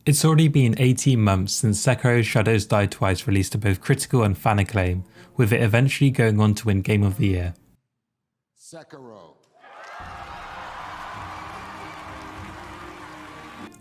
It's already been 18 months since Sekiro Shadows Die Twice released to both critical and fan acclaim, with it eventually going on to win Game of the Year. Sekiro.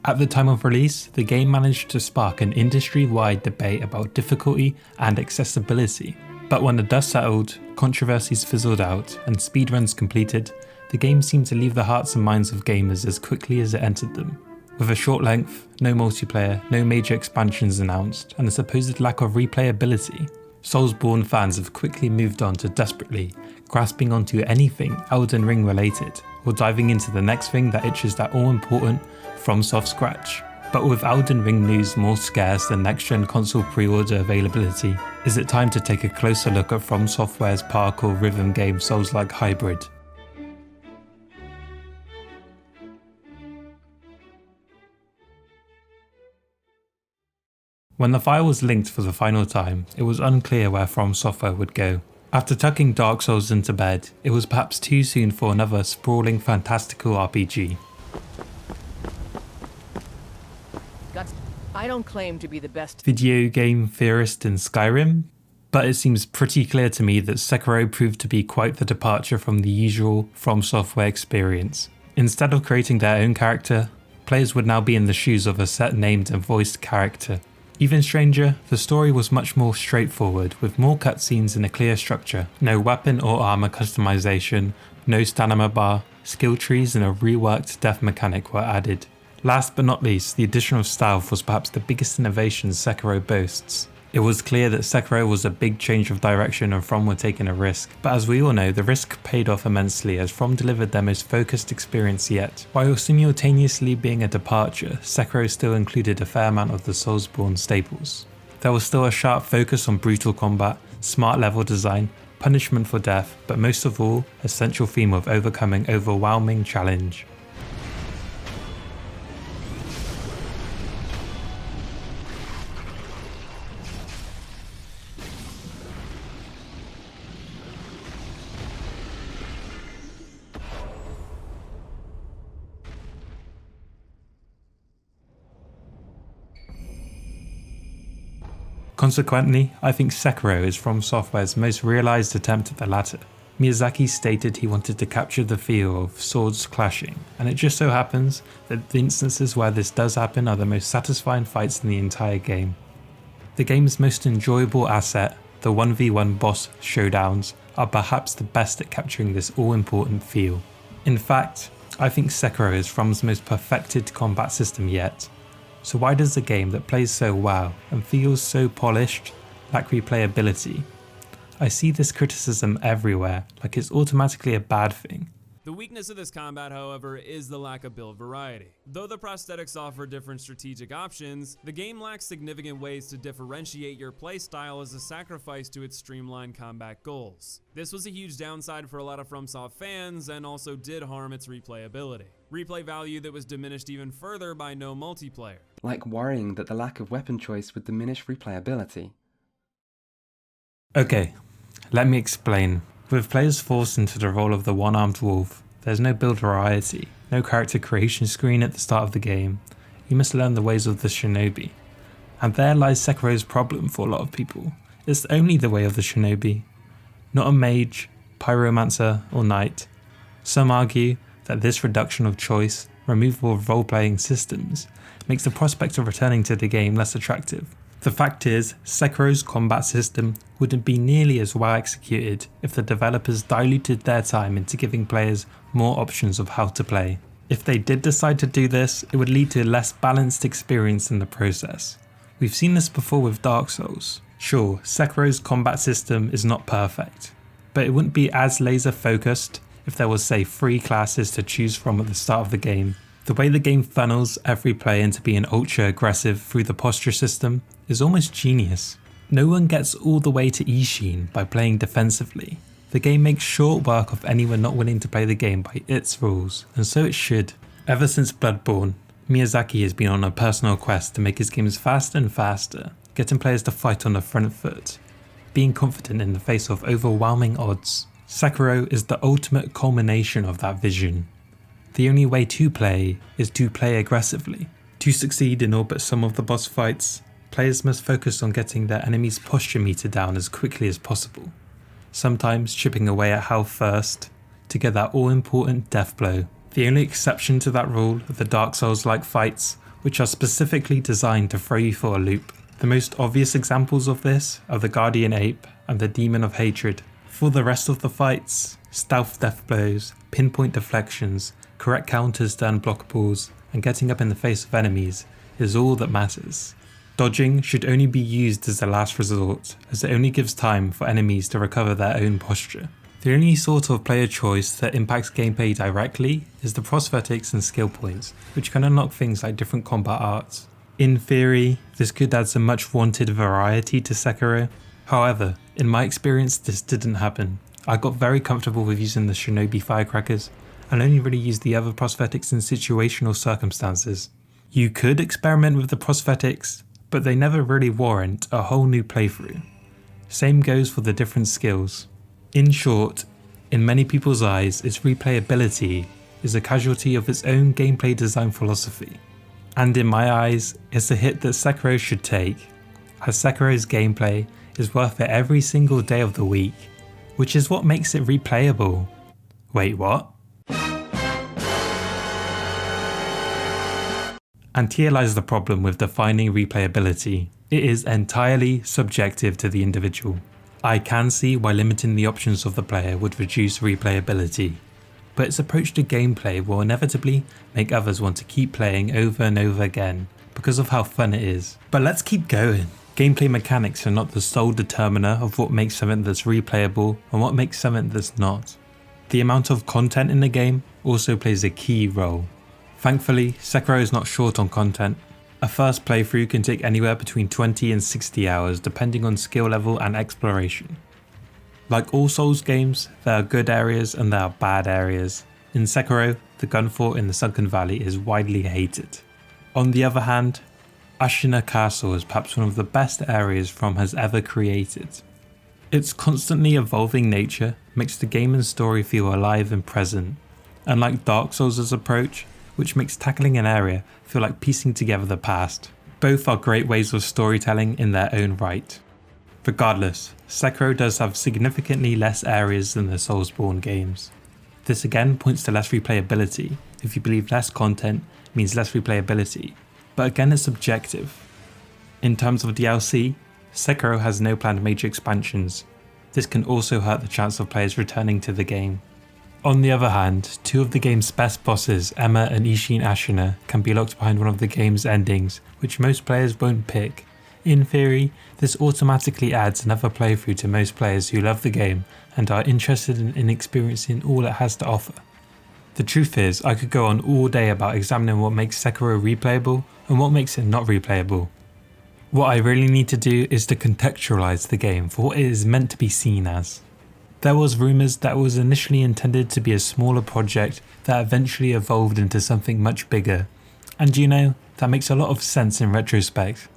At the time of release, the game managed to spark an industry-wide debate about difficulty and accessibility. But when the dust settled, controversies fizzled out, and speedruns completed, the game seemed to leave the hearts and minds of gamers as quickly as it entered them. With a short length, no multiplayer, no major expansions announced, and a supposed lack of replayability, Soulsborne fans have quickly moved on to desperately grasping onto anything Elden Ring related, or diving into the next thing that itches that all-important FromSoft scratch. But with Elden Ring news more scarce than next-gen console pre-order availability, is it time to take a closer look at From Software's parkour rhythm game Souls-like hybrid? When the file was linked for the final time, it was unclear where From Software would go. After tucking Dark Souls into bed, it was perhaps too soon for another sprawling fantastical RPG. I don't claim to be the best video game theorist in Skyrim, but it seems pretty clear to me that Sekiro proved to be quite the departure from the usual From Software experience. Instead of creating their own character, players would now be in the shoes of a set named and voiced character. Even stranger, the story was much more straightforward, with more cutscenes and a clear structure. No weapon or armor customization, no stamina bar, skill trees and a reworked death mechanic were added. Last but not least, the addition of stealth was perhaps the biggest innovation Sekiro boasts. It was clear that Sekiro was a big change of direction and From were taking a risk, but as we all know, the risk paid off immensely as From delivered their most focused experience yet. While simultaneously being a departure, Sekiro still included a fair amount of the Soulsborne staples. There was still a sharp focus on brutal combat, smart level design, punishment for death, but most of all, a central theme of overcoming overwhelming challenge. Consequently, I think Sekiro is From Software's most realised attempt at the latter. Miyazaki stated he wanted to capture the feel of swords clashing, and it just so happens that the instances where this does happen are the most satisfying fights in the entire game. The game's most enjoyable asset, the 1v1 boss showdowns, are perhaps the best at capturing this all-important feel. In fact, I think Sekiro is From's most perfected combat system yet. So why does a game that plays so well and feels so polished lack replayability? I see this criticism everywhere, like it's automatically a bad thing. The weakness of this combat, however, is the lack of build variety. Though the prosthetics offer different strategic options, the game lacks significant ways to differentiate your playstyle as a sacrifice to its streamlined combat goals. This was a huge downside for a lot of FromSoft fans and also did harm its replayability. Replay value that was diminished even further by no multiplayer. Like worrying that the lack of weapon choice would diminish replayability. Okay, let me explain. With players forced into the role of the one-armed wolf, there's no build variety, no character creation screen at the start of the game. You must learn the ways of the shinobi. And there lies Sekiro's problem for a lot of people. It's only the way of the shinobi, not a mage, pyromancer, or knight. Some argue that this reduction of choice, removal of role-playing systems, makes the prospect of returning to the game less attractive. The fact is, Sekiro's combat system wouldn't be nearly as well executed if the developers diluted their time into giving players more options of how to play. If they did decide to do this, it would lead to a less balanced experience in the process. We've seen this before with Dark Souls. Sure, Sekiro's combat system is not perfect, but it wouldn't be as laser focused if there was, say, 3 classes to choose from at the start of the game. The way the game funnels every player into being ultra aggressive through the posture system is almost genius. No one gets all the way to Ishin by playing defensively. The game makes short work of anyone not willing to play the game by its rules, and so it should. Ever since Bloodborne, Miyazaki has been on a personal quest to make his games faster and faster, getting players to fight on the front foot, being confident in the face of overwhelming odds. Sekiro is the ultimate culmination of that vision. The only way to play is to play aggressively, To succeed in all but some of the boss fights, players must focus on getting their enemy's posture meter down as quickly as possible, sometimes chipping away at health first, to get that all-important death blow. The only exception to that rule are the Dark Souls-like fights, which are specifically designed to throw you for a loop. The most obvious examples of this are the Guardian Ape and the Demon of Hatred. For the rest of the fights, stealth death blows, pinpoint deflections, correct counters to unblockables, and getting up in the face of enemies is all that matters. Dodging should only be used as a last resort, as it only gives time for enemies to recover their own posture. The only sort of player choice that impacts gameplay directly is the prosthetics and skill points, which can unlock things like different combat arts. In theory, this could add some much wanted variety to Sekiro. However, in my experience this didn't happen. I got very comfortable with using the Shinobi firecrackers, and only really used the other prosthetics in situational circumstances. You could experiment with the prosthetics, but they never really warrant a whole new playthrough. Same goes for the different skills. In short, in many people's eyes, its replayability is a casualty of its own gameplay design philosophy. And in my eyes, it's a hit that Sekiro should take, as Sekiro's gameplay is worth it every single day of the week, which is what makes it replayable. Wait, what? And here lies the problem with defining replayability. It is entirely subjective to the individual. I can see why limiting the options of the player would reduce replayability, but its approach to gameplay will inevitably make others want to keep playing over and over again because of how fun it is. But let's keep going. Gameplay mechanics are not the sole determiner of what makes something that's replayable and what makes something that's not. The amount of content in the game also plays a key role. Thankfully, Sekiro is not short on content. A first playthrough can take anywhere between 20 and 60 hours depending on skill level and exploration. Like all Souls games, there are good areas and there are bad areas. In Sekiro, the gun fort in the Sunken Valley is widely hated. On the other hand, Ashina Castle is perhaps one of the best areas From has ever created. Its constantly evolving nature makes the game and story feel alive and present, unlike Dark Souls' approach, which makes tackling an area feel like piecing together the past. Both are great ways of storytelling in their own right. Regardless, Sekiro does have significantly less areas than the Soulsborne games. This again points to less replayability, if you believe less content means less replayability, but again it's subjective. In terms of DLC, Sekiro has no planned major expansions. This can also hurt the chance of players returning to the game. On the other hand, two of the game's best bosses, Emma and Ishin Ashina, can be locked behind one of the game's endings, which most players won't pick. In theory, this automatically adds another playthrough to most players who love the game and are interested in experiencing all it has to offer. The truth is, I could go on all day about examining what makes Sekiro replayable and what makes it not replayable. What I really need to do is to contextualize the game for what it is meant to be seen as. There was rumours that it was initially intended to be a smaller project that eventually evolved into something much bigger, and you know, that makes a lot of sense in retrospect.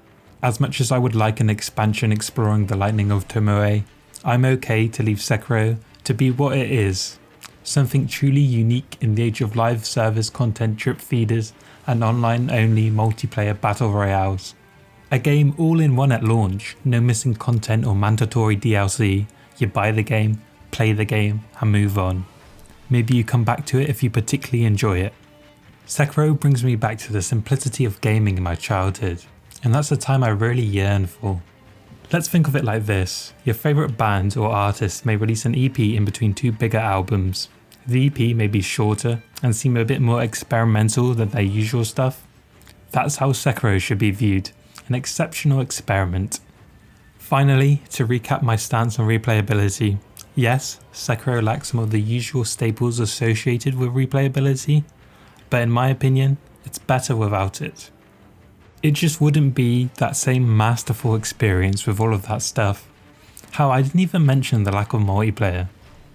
As much as I would like an expansion exploring the lightning of Tomoe, I'm okay to leave Sekiro to be what it is, something truly unique in the age of live service content drip feeders and online only multiplayer battle royales. A game all in one at launch, no missing content or mandatory DLC, you buy the game, play the game and move on. Maybe you come back to it if you particularly enjoy it. Sekiro brings me back to the simplicity of gaming in my childhood, and that's the time I really yearn for. Let's think of it like this. Your favourite band or artist may release an EP in between two bigger albums. The EP may be shorter and seem a bit more experimental than their usual stuff. That's how Sekiro should be viewed, an exceptional experiment. Finally, to recap my stance on replayability, yes, Sekiro lacks some of the usual staples associated with replayability, but in my opinion, it's better without it. It just wouldn't be that same masterful experience with all of that stuff. How I didn't even mention the lack of multiplayer.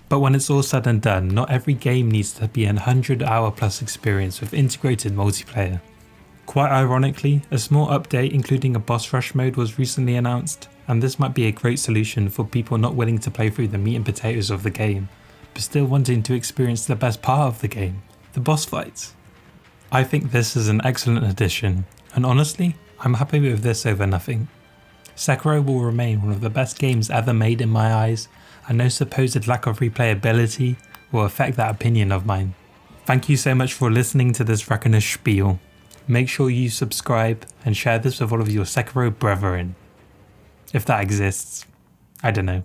But when it's all said and done, not every game needs to be a 100-hour plus experience with integrated multiplayer. Quite ironically, a small update including a boss rush mode was recently announced, and this might be a great solution for people not willing to play through the meat and potatoes of the game, but still wanting to experience the best part of the game, the boss fights. I think this is an excellent addition, And honestly, I'm happy with this over nothing. Sekiro will remain one of the best games ever made in my eyes, and no supposed lack of replayability will affect that opinion of mine. Thank you so much for listening to this reckoner's spiel. Make sure you subscribe and share this with all of your Sekiro brethren. If that exists. I don't know.